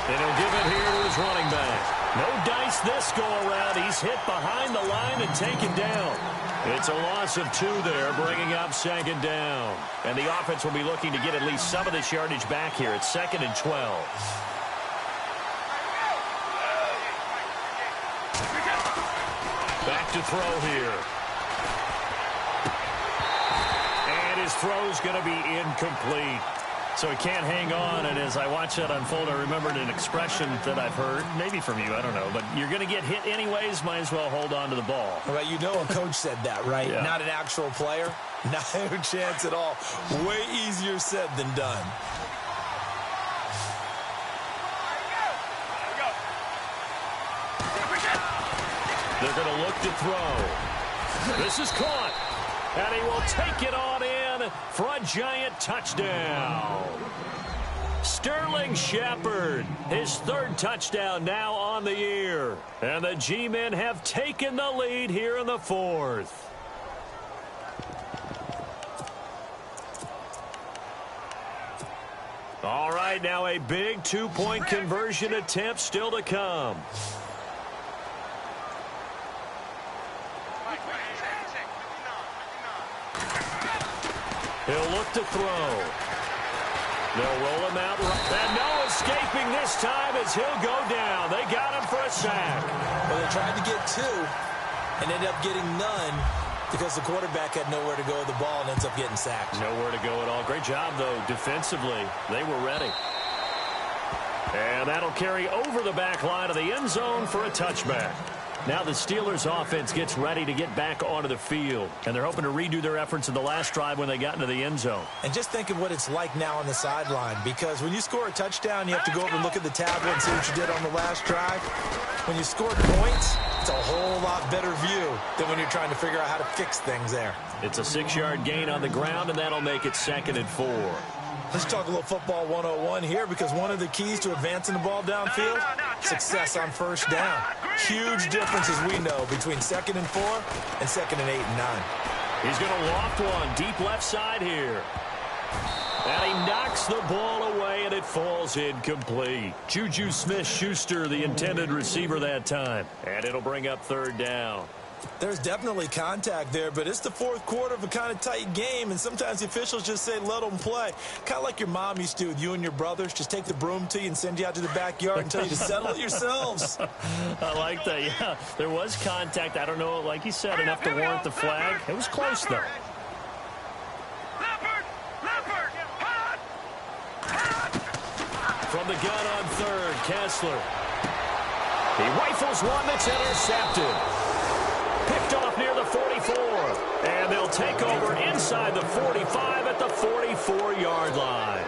And he'll give it here to his running back. No dice this go-around. He's hit behind the line and taken down. It's a loss of 2 there, bringing up second down. And the offense will be looking to get at least some of this yardage back here. It's 2nd and 12. Back to throw here. And his throw's going to be incomplete. So he can't hang on, and as I watch that unfold, I remembered an expression that I've heard, maybe from you, I don't know, but you're going to get hit anyways, might as well hold on to the ball. Right, you know a coach said that, right? Yeah. Not an actual player. Not a chance at all. Way easier said than done. They're going to look to throw. This is caught. And he will take it on in for a giant touchdown. Sterling Shepard, his 3rd touchdown now on the year. And the G-men have taken the lead here in the 4th. All right, now a big 2-point conversion attempt still to come. He'll look to throw. They'll roll him out. And no escaping this time as he'll go down. They got him for a sack. Well, they tried to get 2 and ended up getting none because the quarterback had nowhere to go with the ball and ends up getting sacked. Nowhere to go at all. Great job, though, defensively. They were ready. And that'll carry over the back line of the end zone for a touchback. Now the Steelers offense gets ready to get back onto the field. And they're hoping to redo their efforts in the last drive when they got into the end zone. And just think of what it's like now on the sideline. Because when you score a touchdown, you have to go over and look at the tablet and see what you did on the last drive. When you scored points, it's a whole lot better view than when you're trying to figure out how to fix things there. It's a 6-yard gain on the ground, and that'll make it 2nd and 4. Let's talk a little football 101 here because one of the keys to advancing the ball downfield, success on first down. Huge difference, as we know, between 2nd and 4 and 2nd and 8 and 9. He's going to loft one deep left side here. And he knocks the ball away, and it falls incomplete. Juju Smith-Schuster, the intended receiver that time. And it'll bring up 3rd down. There's definitely contact there, but it's the 4th quarter of a kind of tight game, and sometimes the officials just say, let them play. Kind of like your mom used to with you and your brothers. Just take the broom to you and send you out to the backyard and tell you to settle it yourselves. I like that, yeah. There was contact. I don't know, like you said, enough to warrant the flag. It was close, though. From the gun on 3rd, Kessler. He rifles one that's intercepted. Picked off near the 44. And they'll take over inside the 45 at the 44-yard line.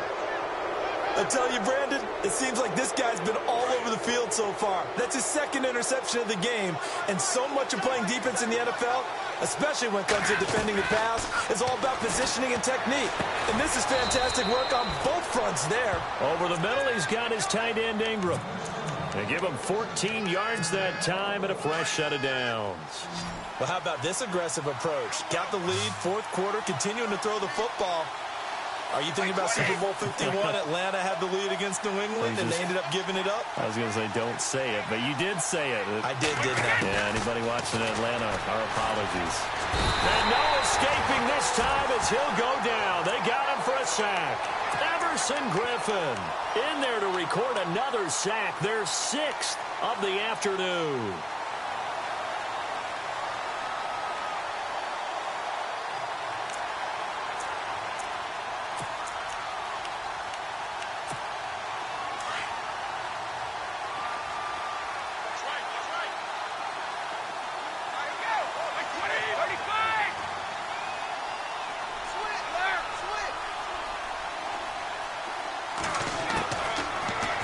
I tell you, Brandon, it seems like this guy's been all over the field so far. That's his second interception of the game. And so much of playing defense in the NFL, especially when it comes to defending the pass, is all about positioning and technique. And this is fantastic work on both fronts there. Over the middle, he's got his tight end, Ingram. They give him 14 yards that time and a fresh set of downs. Well, how about this aggressive approach? Got the lead, fourth quarter, continuing to throw the football. Are you thinking about Super Bowl 51? Atlanta had the lead against New England, and they ended up giving it up? I was going to say, don't say it, but you did say it. I did, didn't I? Yeah, anybody watching Atlanta, our apologies. And no escaping this time as he'll go down. They got him for a sack. Everson Griffin in there to record another sack, their 6th of the afternoon.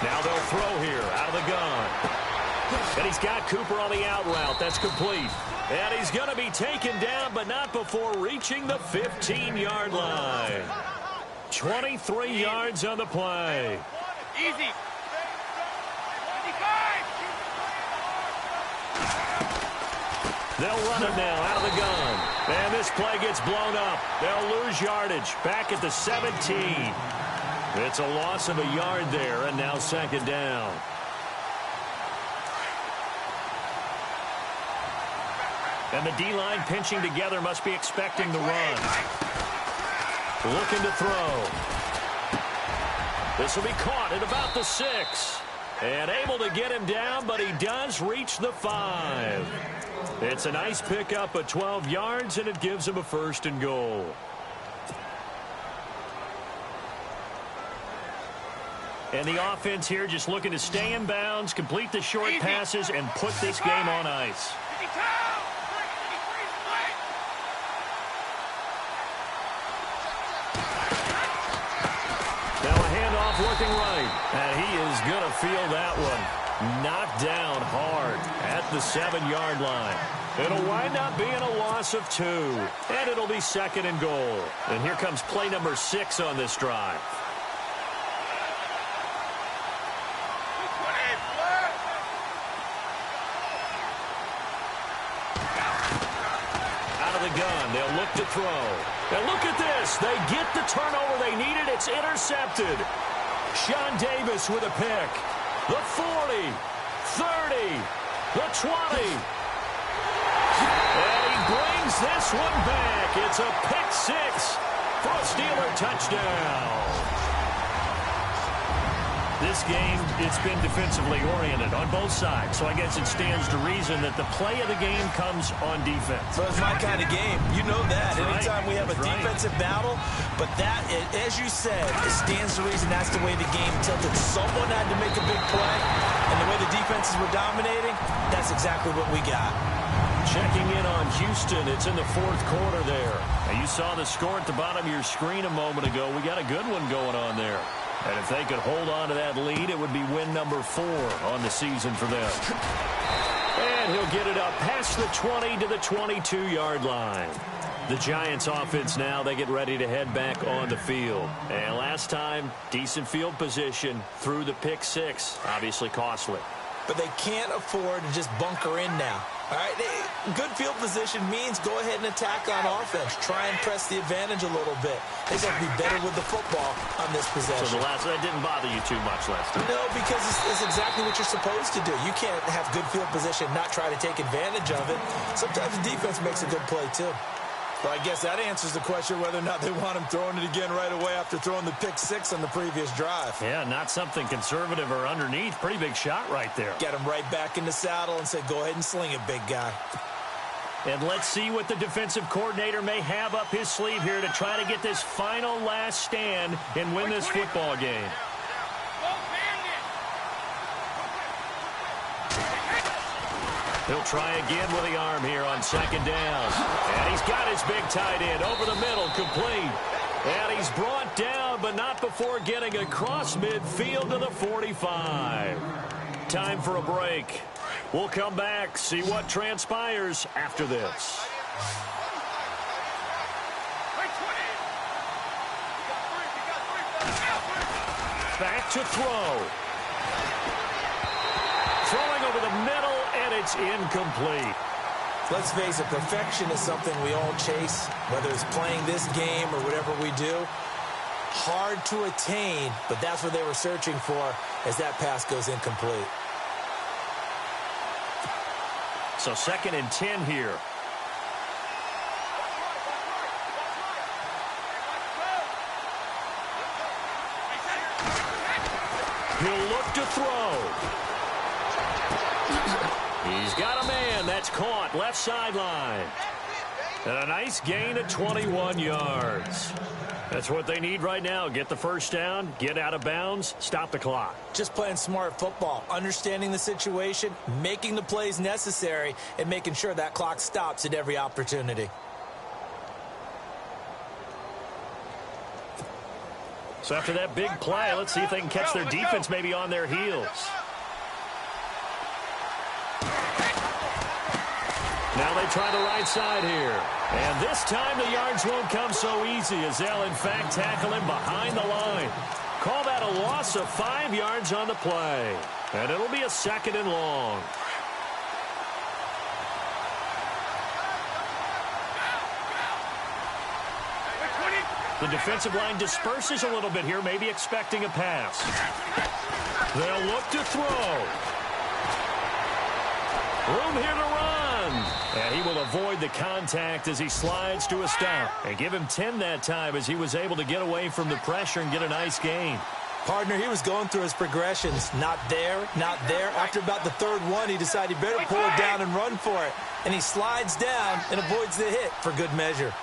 Now they'll throw here out of the gun. And he's got Cooper on the out route. That's complete. And he's going to be taken down, but not before reaching the 15-yard line. 23 yards on the play. Easy. They'll run it now out of the gun. And this play gets blown up. They'll lose yardage back at the 17. It's a loss of a yard there, and now second down. And the D-line pinching together must be expecting the run. Looking to throw. This will be caught at about the 6. And able to get him down, but he does reach the 5. It's a nice pickup of 12 yards, and it gives him a 1st and goal. And the offense here just looking to stay in bounds, complete the short passes, and put this game on ice. Now a handoff looking right. And he is going to feel that one. Knocked down hard at the 7-yard line. It'll wind up being a loss of 2. And it'll be 2nd and goal. And here comes play number 6 on this drive. Gun. They'll look to throw. And look at this. They get the turnover they needed. It's intercepted. Sean Davis with a pick. The 40, 30, the 20. And he brings this one back. It's a pick 6 for a Steeler touchdown. This game, it's been defensively oriented on both sides, so I guess it stands to reason that the play of the game comes on defense. So it's my kind of game. You know that. That's Anytime right. we have a defensive battle, but that, as you said, it stands to reason that's the way the game tilted. Someone had to make a big play, and the way the defenses were dominating, that's exactly what we got. Checking in on Houston. It's in the 4th quarter there. Now, you saw the score at the bottom of your screen a moment ago. We got a good one going on there. And if they could hold on to that lead, it would be win number 4 on the season for them. And he'll get it up past the 20 to the 22-yard line. The Giants offense now, they get ready to head back on the field. And last time, decent field position through the pick 6. Obviously costly. But they can't afford to just bunker in now. All right, good field position means go ahead and attack on offense. Try and press the advantage a little bit. They just have to be better with the football on this possession. So that didn't bother you too much last time? No, because it's exactly what you're supposed to do. You can't have good field position, not try to take advantage of it. Sometimes the defense makes a good play, too. Well, I guess that answers the question whether or not they want him throwing it again right away after throwing the pick 6 on the previous drive. Yeah, not something conservative or underneath. Pretty big shot right there. Get him right back in the saddle and say, go ahead and sling it, big guy. And let's see what the defensive coordinator may have up his sleeve here to try to get this final last stand and win this football game. He'll try again with the arm here on second down. And he's got his big tight end over the middle, complete. And he's brought down, but not before getting across midfield to the 45. Time for a break. We'll come back, see what transpires after this. Back to throw. Throwing over the middle, and it's incomplete. Let's face it, perfection is something we all chase, whether it's playing this game or whatever we do. Hard to attain, but that's what they were searching for as that pass goes incomplete. So 2nd and 10 here. He'll look to throw. He's got a man. That's caught. Left sideline. And a nice gain of 21 yards. That's what they need right now. Get the first down, get out of bounds, stop the clock. Just playing smart football, understanding the situation, making the plays necessary, and making sure that clock stops at every opportunity. So after that big play, let's see if they can catch their defense maybe on their heels. Now they try the right side here. And this time the yards won't come so easy as they'll, in fact, tackle him behind the line. Call that a loss of 5 yards on the play. And it'll be a 2nd and long. The defensive line disperses a little bit here, maybe expecting a pass. They'll look to throw. Room here to run. And he will avoid the contact as he slides to a stop. And give him 10 that time as he was able to get away from the pressure and get a nice gain. Partner, he was going through his progressions. Not there, not there. After about the 3rd one, he decided he better pull it down and run for it. And he slides down and avoids the hit for good measure.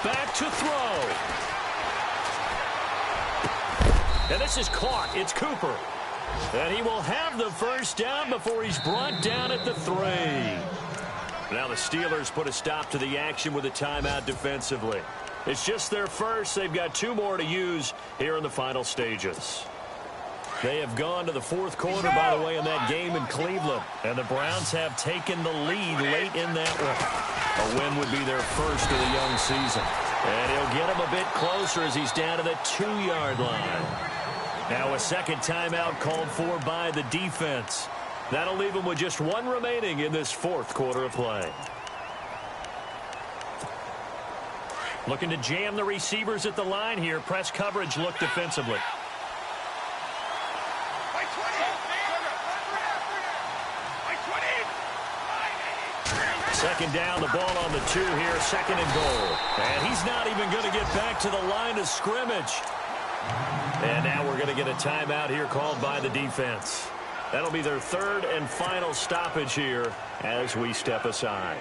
Back to throw. And this is caught. It's Cooper. And he will have the first down before he's brought down at the 3. Now the Steelers put a stop to the action with a timeout defensively. It's just their first. They've got 2 more to use here in the final stages. They have gone to the 4th quarter, by the way, in that game in Cleveland. And the Browns have taken the lead late in that one. A win would be their first of the young season. And he'll get him a bit closer as he's down to the 2-yard line. Now a 2nd timeout called for by the defense. That'll leave him with just 1 remaining in this 4th quarter of play. Looking to jam the receivers at the line here. Press coverage look defensively. Second down, the ball on the 2 here, 2nd and goal. And he's not even going to get back to the line of scrimmage. And now we're going to get a timeout here called by the defense. That'll be their 3rd and final stoppage here as we step aside.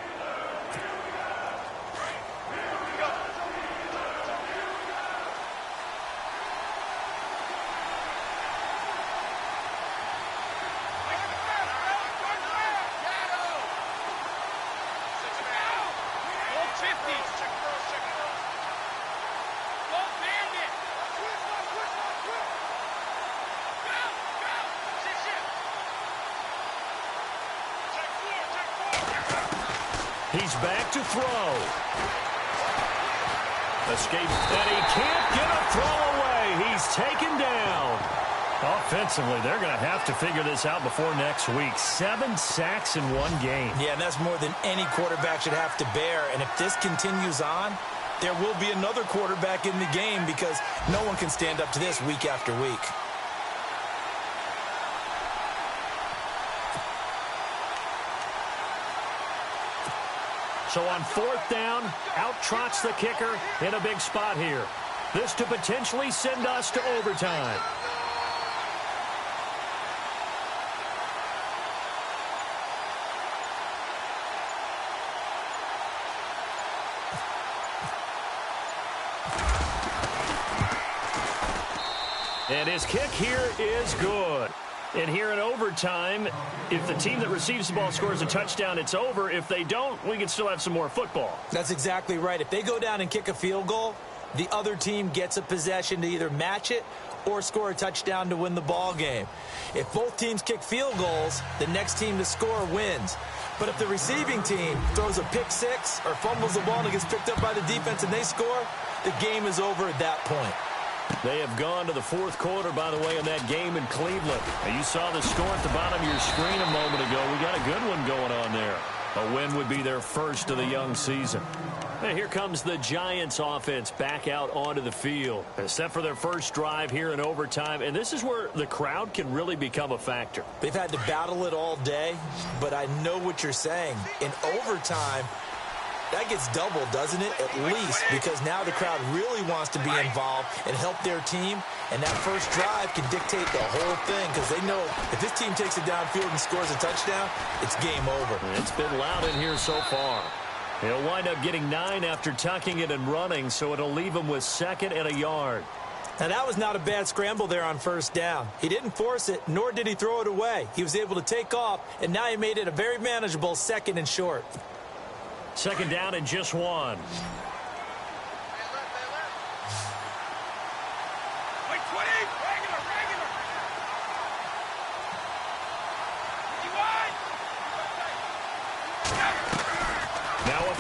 He's back to throw. Escape, and he can't get a throw away. He's taken down. Offensively, they're going to have to figure this out before next week. 7 sacks in 1 game. Yeah, and that's more than any quarterback should have to bear. And if this continues on, there will be another quarterback in the game because no one can stand up to this week after week. So on 4th down, out trots the kicker in a big spot here. This to potentially send us to overtime. And his kick here is good. And here in overtime, if the team that receives the ball scores a touchdown, it's over. If they don't, we can still have some more football. That's exactly right. If they go down and kick a field goal, the other team gets a possession to either match it or score a touchdown to win the ball game. If both teams kick field goals, the next team to score wins. But if the receiving team throws a pick six or fumbles the ball and it gets picked up by the defense and they score, the game is over at that point. They have gone to the fourth quarter, by the way, in that game in Cleveland. Now, you saw the score at the bottom of your screen a moment ago. We got a good one going on there. A win would be their first of the young season. And here comes the Giants offense back out onto the field. Set for their first drive here in overtime. And this is where the crowd can really become a factor. They've had to battle it all day, but I know what you're saying. In overtime, that gets doubled, doesn't it? At least, because now the crowd really wants to be involved and help their team. And that first drive can dictate the whole thing because they know if this team takes it downfield and scores a touchdown, it's game over. It's been loud in here so far. He'll wind up getting 9 after tucking it and running, so it'll leave him with 2nd and a yard. Now, that was not a bad scramble there on first down. He didn't force it, nor did he throw it away. He was able to take off, and now he made it a very manageable 2nd and short. 2nd down and just 1.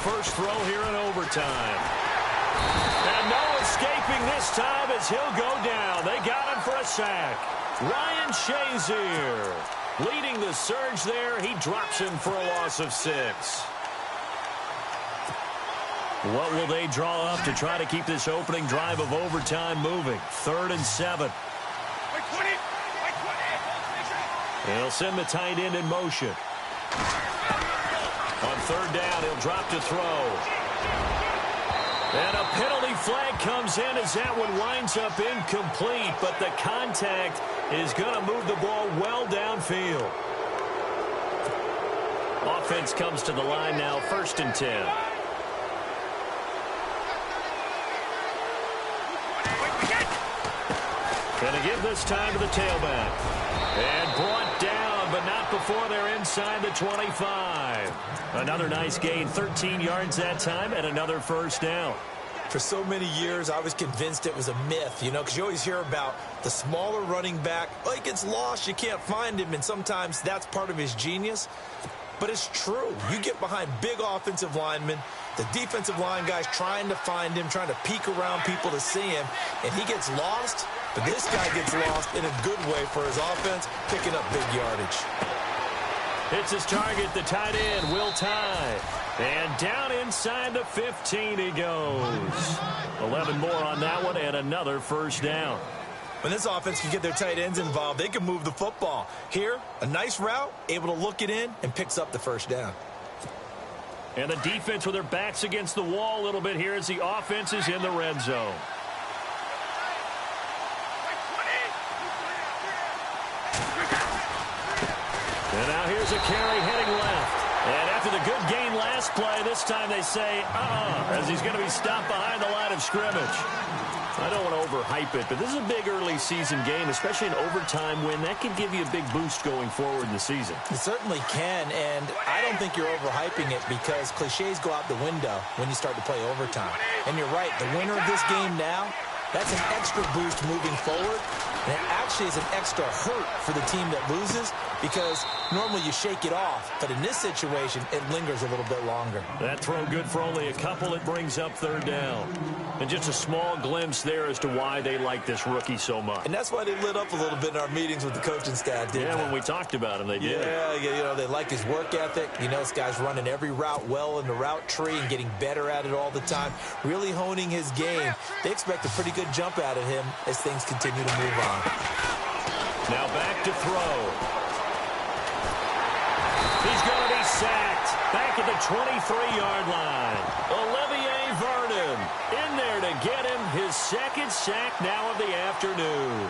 First throw here in overtime. And no escaping this time as he'll go down. They got him for a sack. Ryan Shazier leading the surge there. He drops him for a loss of 6. What will they draw up to try to keep this opening drive of overtime moving? 3rd and 7. They'll send the tight end in motion. On 3rd down, he'll drop to throw. And a penalty flag comes in as that one winds up incomplete, but the contact is going to move the ball well downfield. Offense comes to the line now, 1st and 10. Going to give this time to the tailback. And brought down, but not before they're inside the 25. Another nice gain, 13 yards that time, and another first down. For so many years, I was convinced it was a myth, you know, because you always hear about the smaller running back. Oh, he gets lost, you can't find him, and sometimes that's part of his genius. But it's true. You get behind big offensive linemen, the defensive line guys trying to find him, trying to peek around people to see him, and he gets lost. But this guy gets lost in a good way for his offense, picking up big yardage. It's his target, the tight end, Will Tye. And down inside the 15 he goes. 11 more on that one and another first down. When this offense can get their tight ends involved, they can move the football. Here, a nice route, able to look it in, and picks up the first down. And the defense with their backs against the wall a little bit here as the offense is in the red zone. And now here's a carry heading left. And after the good gain last play, this time they say, as he's going to be stopped behind the line of scrimmage. I don't want to overhype it, but this is a big early season game, especially an overtime win. That could give you a big boost going forward in the season. It certainly can, and I don't think you're overhyping it because cliches go out the window when you start to play overtime. And you're right, the winner of this game now, that's an extra boost moving forward. And it actually is an extra hurt for the team that loses because normally you shake it off. But in this situation, it lingers a little bit longer. That throw good for only a couple. It brings up 3rd down. And just a small glimpse there as to why they like this rookie so much. And that's why they lit up a little bit in our meetings with the coaching staff, didn't they? When we talked about him, they did. Yeah, you know, they like his work ethic. You know, this guy's running every route well in the route tree and getting better at it all the time, really honing his game. They expect a pretty good jump out of him as things continue to move on. Now back to throw. He's going to be sacked back at the 23-yard line. Olivier Vernon in there to get him his 2nd sack now of the afternoon.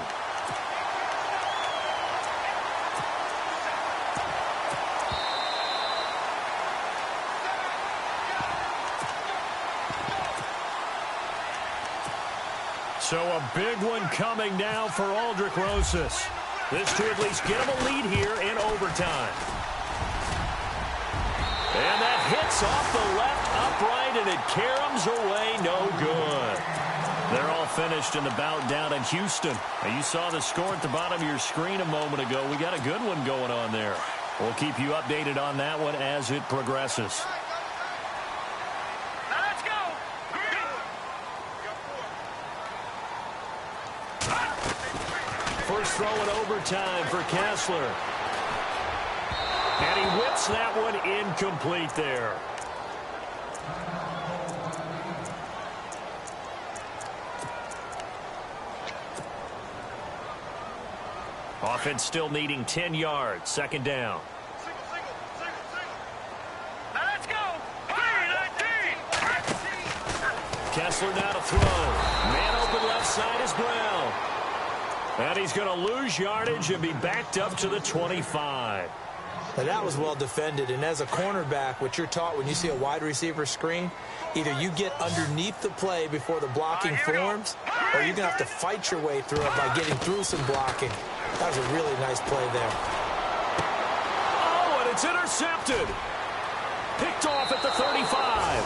So a big one coming now for Aldrick Rosas. This to at least get them a lead here in overtime. And that hits off the left upright, and it caroms away, no good. They're all finished in the bout down in Houston. Now, you saw the score at the bottom of your screen a moment ago. We got a good one going on there. We'll keep you updated on that one as it progresses. Now let's go. First throw in overtime for Kessler. And he whips that one incomplete there. Offense still needing 10 yards. Second down. Now let's go. 3-19. Kessler now to throw. Man open left side is Brown. And he's going to lose yardage and be backed up to the 25. Now, that was well defended, and as a cornerback, what you're taught when you see a wide receiver screen, either you get underneath the play before the blocking forms, or you're going to have to fight your way through it by getting through some blocking. That was a really nice play there. Oh, and it's intercepted. Picked off at the 35.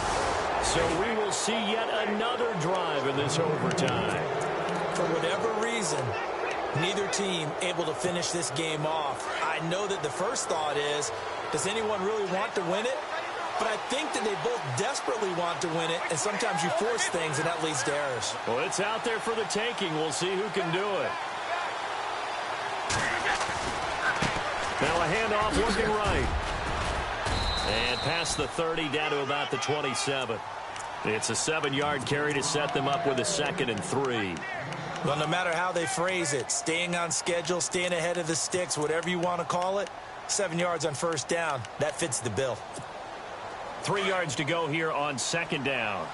So we will see yet another drive in this overtime. For whatever reason, neither team able to finish this game off. I know that the first thought is, does anyone really want to win it? But I think that they both desperately want to win it, and sometimes you force things, and that leads to errors. Well, it's out there for the taking. We'll see who can do it. Now a handoff looking right. And past the 30 down to about the 27. It's a 7-yard carry to set them up with a 2nd and 3. Well, no matter how they phrase it, staying on schedule, staying ahead of the sticks, whatever you want to call it, 7 yards on first down, that fits the bill. 3 yards to go here on 2nd down.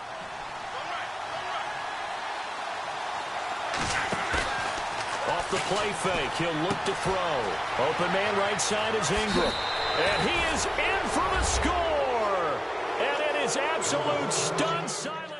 Off the play fake, he'll look to throw. Open man right side is Ingram. And he is in for the score. And it is absolute stun silence.